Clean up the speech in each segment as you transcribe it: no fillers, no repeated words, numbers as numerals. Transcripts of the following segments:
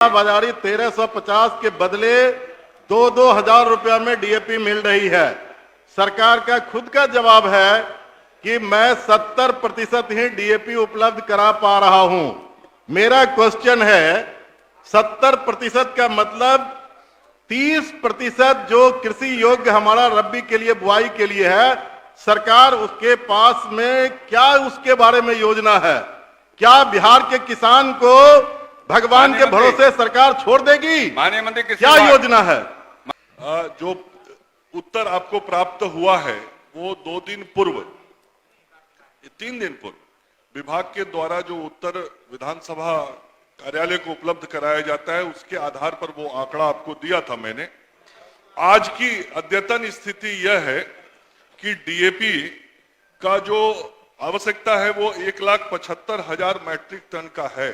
बाजारी 1350 के बदले 2-2 हजार रुपया में डीएपी मिल रही है। सरकार का खुद का जवाब है कि मैं 70% ही डीएपी उपलब्ध करा पा रहा हूं। मेरा क्वेश्चन है 70% का मतलब 30% जो कृषि योग्य हमारा रबी के लिए बुआई के लिए है, सरकार उसके पास में क्या उसके बारे में योजना है? क्या बिहार के किसान को भगवान के भरोसे सरकार छोड़ देगी? माननीय मंत्री क्या योजना है? जो उत्तर आपको प्राप्त हुआ है वो 2 दिन पूर्व, 3 दिन पूर्व विभाग के द्वारा जो उत्तर विधानसभा कार्यालय को उपलब्ध कराया जाता है उसके आधार पर वो आंकड़ा आपको दिया था मैंने। आज की अद्यतन स्थिति यह है कि डीएपी का जो आवश्यकता है वो 1,75,000 मैट्रिक टन का है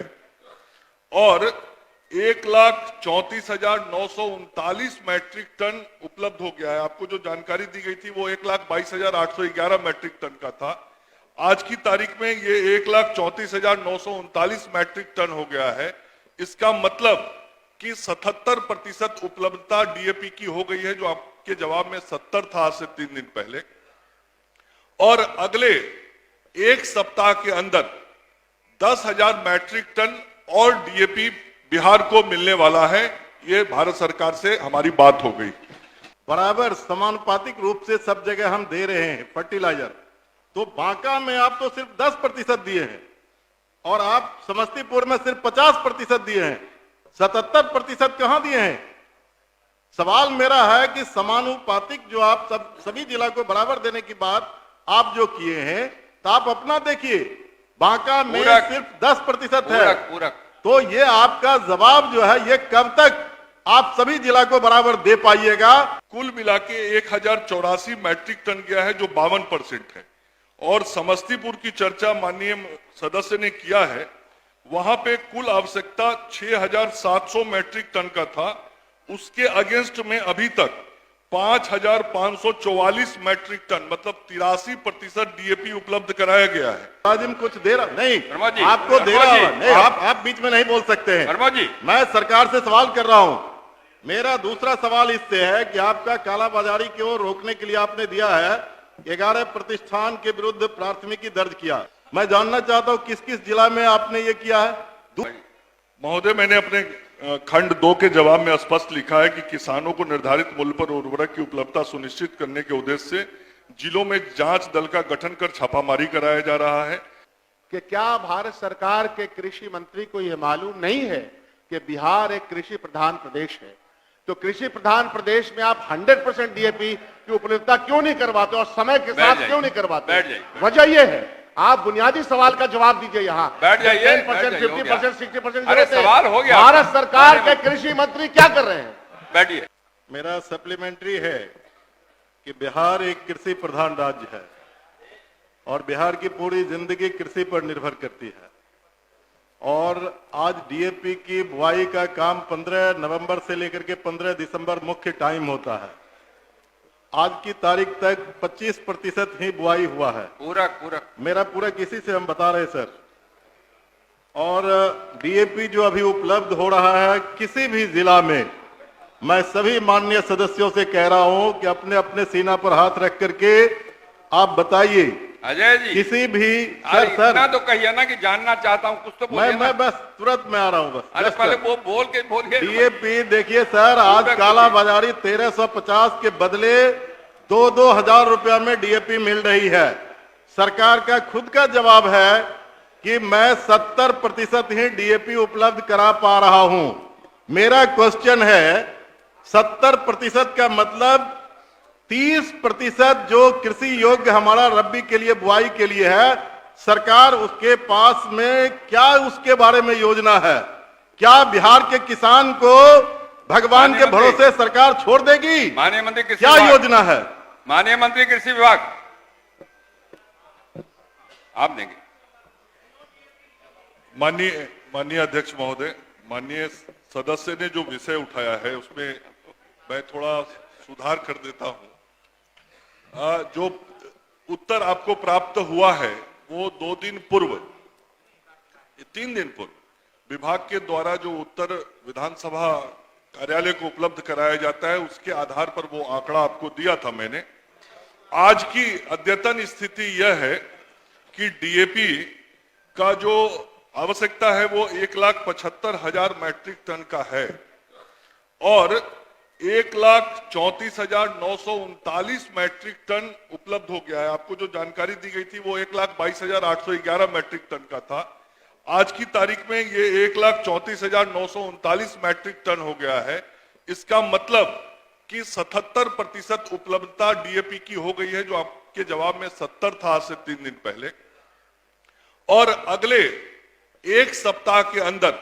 और 1,34,939 मैट्रिक टन उपलब्ध हो गया है। आपको जो जानकारी दी गई थी वो 1,22,811 मैट्रिक टन का था। आज की तारीख में ये 1,34,939 मैट्रिक टन हो गया है। इसका मतलब कि 77% उपलब्धता डीएपी की हो गई है, जो आपके जवाब में 70 था आज से 3 दिन पहले। और अगले एक सप्ताह के अंदर 10,000 मैट्रिक टन और डीएपी बिहार को मिलने वाला है। ये भारत सरकार से हमारी बात हो गई। बराबर समानुपातिक रूप से सब जगह हम दे रहे हैं फर्टिलाइजर। तो बांका में आप तो सिर्फ 10% दिए हैं और आप समस्तीपुर में सिर्फ 50% दिए हैं। 77% कहां दिए हैं? सवाल मेरा है कि समानुपातिक जो आप सभी जिला को बराबर देने की बात आप जो किए हैं, तो आप अपना देखिए। बांका में सिर्फ 10% है। तो ये आपका जवाब जो है ये कब तक आप सभी जिला को बराबर दे पाइएगा? कुल मिला के 1,084 मैट्रिक टन गया है, जो 52% है। और समस्तीपुर की चर्चा माननीय सदस्य ने किया है, वहां पे कुल आवश्यकता 6,700 मैट्रिक टन का था। उसके अगेंस्ट में अभी तक 5,544 मैट्रिक टन मतलब 83% डीएपी उपलब्ध कराया गया है। राजिम कुछ दे रहा नहीं, आपको दे रहा हूं। नहीं, आप बीच में नहीं बोल सकते हैं। मैं सरकार से सवाल कर रहा हूं। मेरा दूसरा सवाल इससे है कि आपका कालाबाजारी को रोकने के लिए आपने दिया है 11 प्रतिष्ठान के विरुद्ध प्राथमिकी दर्ज किया। मैं जानना चाहता हूं किस किस जिला में आपने ये किया है? महोदय, मैंने अपने खंड 2 के जवाब में स्पष्ट लिखा है कि किसानों को निर्धारित मूल्य पर उर्वरक की उपलब्धता सुनिश्चित करने के उद्देश्य से जिलों में जांच दल का गठन कर छापामारी कराया जा रहा है। कि क्या भारत सरकार के कृषि मंत्री को यह मालूम नहीं है कि बिहार एक कृषि प्रधान प्रदेश है? तो कृषि प्रधान प्रदेश में आप 100% डीएपी की उपलब्धता क्यों नहीं करवाते और समय के साथ क्यों नहीं करवाते? वजह यह है, आप बुनियादी सवाल का जवाब दीजिए। यहाँ 10%, 50%, 60% सवाल हो गया। भारत सरकार के कृषि मंत्री क्या कर रहे हैं? बैठिए। मेरा सप्लीमेंट्री है कि बिहार एक कृषि प्रधान राज्य है और बिहार की पूरी जिंदगी कृषि पर निर्भर करती है। और आज डीएपी की बुआई का काम 15 नवंबर से लेकर के 15 दिसंबर मुख्य टाइम होता है। आज की तारीख तक 25% ही बुआई हुआ है। मेरा पूरा किसी से हम बता रहे सर। और डीएपी जो अभी उपलब्ध हो रहा है किसी भी जिला में, मैं सभी माननीय सदस्यों से कह रहा हूं कि अपने अपने सीना पर हाथ रख करके आप बताइए अजय जी, किसी भी सर इतना तो कहिए ना कि जानना चाहता हूं, कुछ तो बोलिए ना। मैं बस तुरंत में आ रहा हूं। बस अरे पहले वो बोलिए। डीएपी देखिए सर, आज काला बाजारी 1350 के बदले 2-2 हजार रुपया में डीएपी मिल रही है। सरकार का खुद का जवाब है कि मैं 70% ही डीएपी उपलब्ध करा पा रहा हूं। मेरा क्वेश्चन है 70% का मतलब 30% जो कृषि योग्य हमारा रबी के लिए बुआई के लिए है, सरकार उसके पास में क्या उसके बारे में योजना है? क्या बिहार के किसान को भगवान के भरोसे सरकार छोड़ देगी? माननीय मंत्री कृषि क्या योजना है? माननीय मंत्री कृषि विभाग आप देंगे। माननीय अध्यक्ष महोदय, माननीय सदस्य ने जो विषय उठाया है उसमें मैं थोड़ा सुधार कर देता हूं। जो उत्तर आपको प्राप्त हुआ है वो 2 दिन पूर्व, 3 दिन पूर्व विभाग के द्वारा जो उत्तर विधानसभा कार्यालय को उपलब्ध कराया जाता है, उसके आधार पर वो आंकड़ा आपको दिया था मैंने। आज की अद्यतन स्थिति यह है कि डीएपी का जो आवश्यकता है वो 1,75,000 मैट्रिक टन का है और 1,34,939 मैट्रिक टन उपलब्ध हो गया है। आपको जो जानकारी दी गई थी वो 1,22,811 मैट्रिक टन का था। आज की तारीख में ये 1,34,939 मैट्रिक टन हो गया है। इसका मतलब कि 77% उपलब्धता डीएपी की हो गई है, जो आपके जवाब में 70 था आज से 3 दिन पहले। और अगले एक सप्ताह के अंदर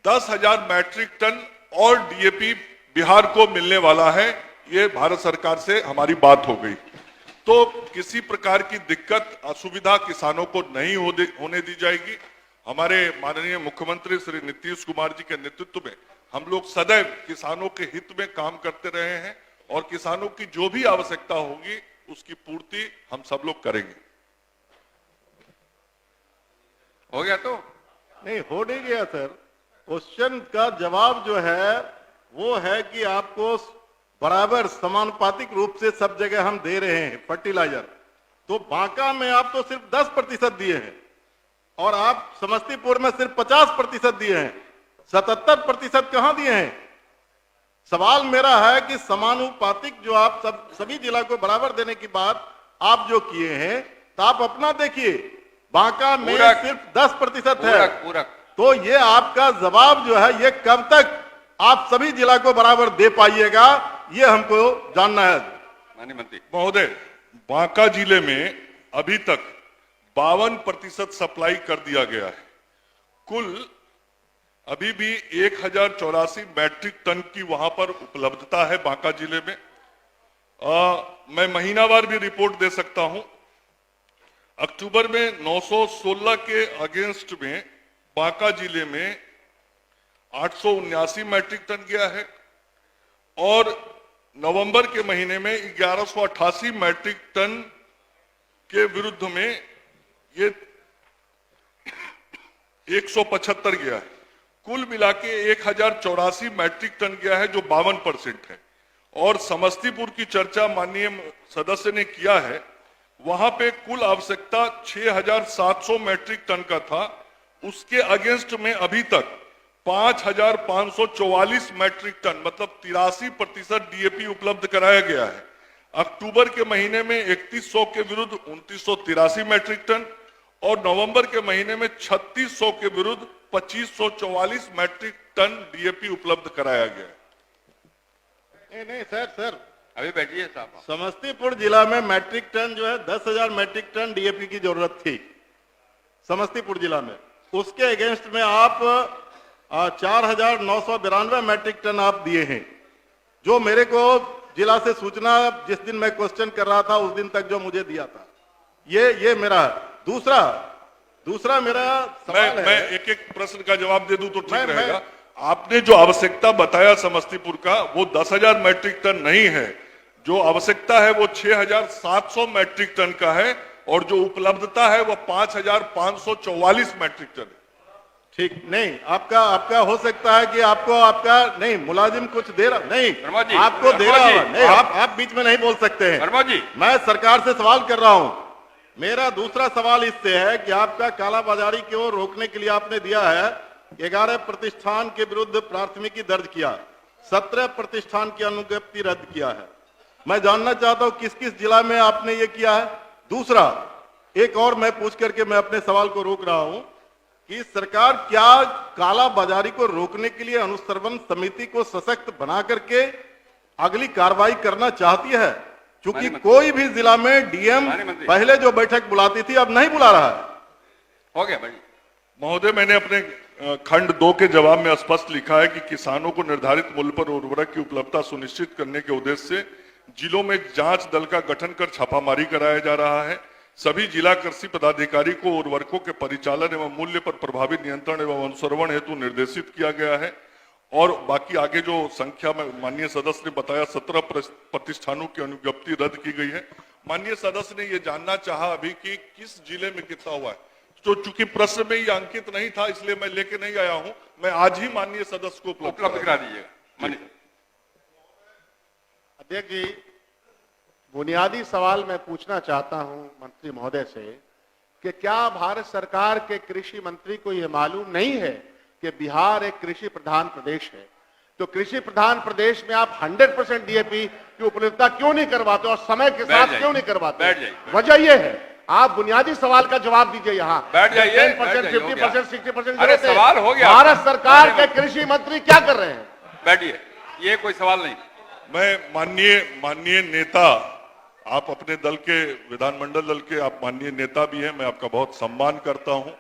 10,000 मैट्रिक टन और डीएपी बिहार को मिलने वाला है। ये भारत सरकार से हमारी बात हो गई, तो किसी प्रकार की दिक्कत असुविधा किसानों को नहीं होने दी जाएगी। हमारे माननीय मुख्यमंत्री श्री नीतीश कुमार जी के नेतृत्व में हम लोग सदैव किसानों के हित में काम करते रहे हैं और किसानों की जो भी आवश्यकता होगी उसकी पूर्ति हम सब लोग करेंगे। हो गया तो नहीं हो नहीं गया सर। क्वेश्चन का जवाब जो है वो है कि आपको बराबर समानुपातिक रूप से सब जगह हम दे रहे हैं फर्टिलाइजर। तो बांका में आप तो सिर्फ 10% दिए हैं और आप समस्तीपुर में सिर्फ 50% दिए हैं। 77% कहां दिए हैं? सवाल मेरा है कि समानुपातिक जो आप सभी जिला को बराबर देने की बात आप जो किए हैं, तो आप अपना देखिए। बांका में सिर्फ 10% है। पूरक। तो ये आपका जवाब जो है ये कब तक आप सभी जिला को बराबर दे पाइएगा, ये हमको जानना है। माननीय मंत्री महोदय, बांका जिले में अभी तक 52% सप्लाई कर दिया गया है। कुल अभी भी 1,084 मैट्रिक टन की वहां पर उपलब्धता है बांका जिले में। मैं महीनावार भी रिपोर्ट दे सकता हूं। अक्टूबर में 916 के अगेंस्ट में बांका जिले में 879 मैट्रिक टन गया है और नवंबर के महीने में 1188 मैट्रिक टन के विरुद्ध में ये 175 गया है। कुल मिला के 1,084 मैट्रिक टन गया है, जो 52% है। और समस्तीपुर की चर्चा माननीय सदस्य ने किया है, वहां पे कुल आवश्यकता 6,700 मैट्रिक टन का था। उसके अगेंस्ट में अभी तक 5,544 मैट्रिक टन मतलब 83% डीएपी उपलब्ध कराया गया है। अक्टूबर के महीने में 3100 के विरुद्ध 2983 मैट्रिक टन और नवंबर के महीने में 3600 के विरुद्ध 2544 मैट्रिक टन डीएपी उपलब्ध कराया गया है। नहीं सर अभी बैठिए साहब। समस्तीपुर जिला में मैट्रिक टन जो है 10,000 मैट्रिक टन डीएपी की जरूरत थी समस्तीपुर जिला में। उसके अगेंस्ट में आप 4,992 मैट्रिक टन आप दिए हैं, जो मेरे को जिला से सूचना जिस दिन मैं क्वेश्चन कर रहा था उस दिन तक जो मुझे दिया था। ये मेरा दूसरा मेरा सवाल है। मैं एक एक प्रश्न का जवाब दे दूं तो ठीक रहेगा। आपने जो आवश्यकता बताया समस्तीपुर का वो 10,000 मैट्रिक टन नहीं है। जो आवश्यकता है वो 6,700 मैट्रिक टन का है और जो उपलब्धता है वो 5,544 मैट्रिक टन है। ठीक नहीं, आपका हो सकता है कि आपका नहीं मुलाजिम कुछ दे रहा नहीं, आपको दे रहा है नहीं, आप बीच में नहीं बोल सकते हैं। वर्मा जी, मैं सरकार से सवाल कर रहा हूं। मेरा दूसरा सवाल इससे है कि आपका कालाबाजारी को रोकने के लिए आपने दिया है 11 प्रतिष्ठान के विरुद्ध प्राथमिकी दर्ज किया, 17 प्रतिष्ठान की अनुज्ञप्ति रद्द किया है। मैं जानना चाहता हूं किस किस जिला में आपने ये किया है। दूसरा एक और मैं पूछ करके मैं अपने सवाल को रोक रहा हूं कि सरकार क्या काला बाजारी को रोकने के लिए अनुश्रवण समिति को सशक्त बना करके अगली कार्रवाई करना चाहती है? क्योंकि कोई भी जिला में डीएम पहले जो बैठक बुलाती थी अब नहीं बुला रहा है। हो गया भाई। महोदय, मैंने अपने खंड 2 के जवाब में स्पष्ट लिखा है कि किसानों को निर्धारित मूल्य पर उर्वरक की उपलब्धता सुनिश्चित करने के उद्देश्य से जिलों में जांच दल का गठन कर छापामारी कराया जा रहा है। सभी जिला कृषि पदाधिकारी को उर्वरकों के परिचालन एवं मूल्य पर प्रभावी नियंत्रण एवं अनुश्रवण हेतु निर्देशित किया गया है। और बाकी आगे जो संख्या में माननीय सदस्य ने बताया 17 प्रतिष्ठानों की अनुज्ञप्ति रद्द की गई है। माननीय सदस्य ने ये जानना चाहा अभी कि किस जिले में कितना हुआ है। तो चूंकि प्रश्न में ये अंकित नहीं था इसलिए मैं लेके नहीं आया हूं, मैं आज ही माननीय सदस्य को उपलब्ध करा दीजिएगा। माननीय अध्यक्ष जी, बुनियादी सवाल मैं पूछना चाहता हूं मंत्री महोदय से कि क्या भारत सरकार के कृषि मंत्री को यह मालूम नहीं है कि बिहार एक कृषि प्रधान प्रदेश है? तो कृषि प्रधान प्रदेश में आप 100% डीएपी की उपलब्धता क्यों नहीं करवाते और समय के साथ क्यों नहीं करवाते? बैठ जाइए। वजह यह है, आप बुनियादी सवाल का जवाब दीजिए। यहाँ बैठ जाइए, 10%, बैठ जाइए, 50%, 60% अरे सवाल हो गया। भारत सरकार के कृषि मंत्री क्या कर रहे हैं? बैठिए, ये कोई सवाल नहीं। मैं माननीय नेता, आप अपने दल के विधानमंडल दल के आप माननीय नेता भी हैं, मैं आपका बहुत सम्मान करता हूं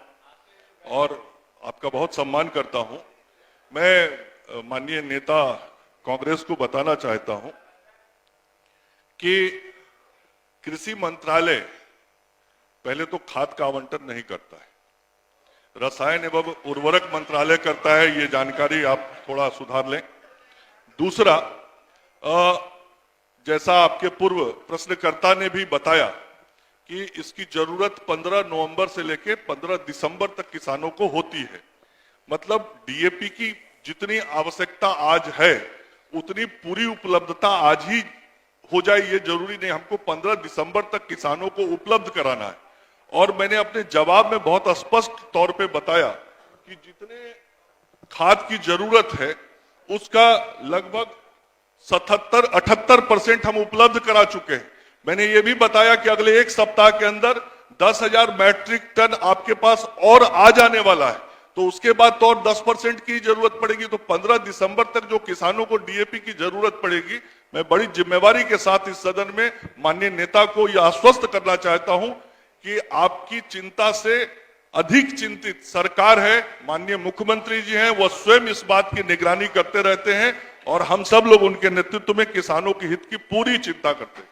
और आपका बहुत सम्मान करता हूं। मैं माननीय नेता कांग्रेस को बताना चाहता हूं कि कृषि मंत्रालय पहले तो खाद का आवंटन नहीं करता है, रसायन एवं उर्वरक मंत्रालय करता है, ये जानकारी आप थोड़ा सुधार लें। दूसरा, जैसा आपके पूर्व प्रश्नकर्ता ने भी बताया कि इसकी जरूरत 15 नवंबर से लेकर 15 दिसंबर तक किसानों को होती है। मतलब डीएपी की जितनी आवश्यकता आज है उतनी पूरी उपलब्धता आज ही हो जाए ये जरूरी नहीं, हमको 15 दिसंबर तक किसानों को उपलब्ध कराना है। और मैंने अपने जवाब में बहुत स्पष्ट तौर पे बताया कि जितने खाद की जरूरत है उसका लगभग 77-78% हम उपलब्ध करा चुके हैं। मैंने ये भी बताया कि अगले एक सप्ताह के अंदर 10,000 मैट्रिक टन आपके पास और आ जाने वाला है, तो उसके बाद तो और 10% की जरूरत पड़ेगी। तो 15 दिसंबर तक जो किसानों को डीएपी की जरूरत पड़ेगी, मैं बड़ी जिम्मेवारी के साथ इस सदन में माननीय नेता को यह आश्वस्त करना चाहता हूं कि आपकी चिंता से अधिक चिंतित सरकार है। माननीय मुख्यमंत्री जी हैं, वह स्वयं इस बात की निगरानी करते रहते हैं और हम सब लोग उनके नेतृत्व में किसानों के हित की पूरी चिंता करते हैं।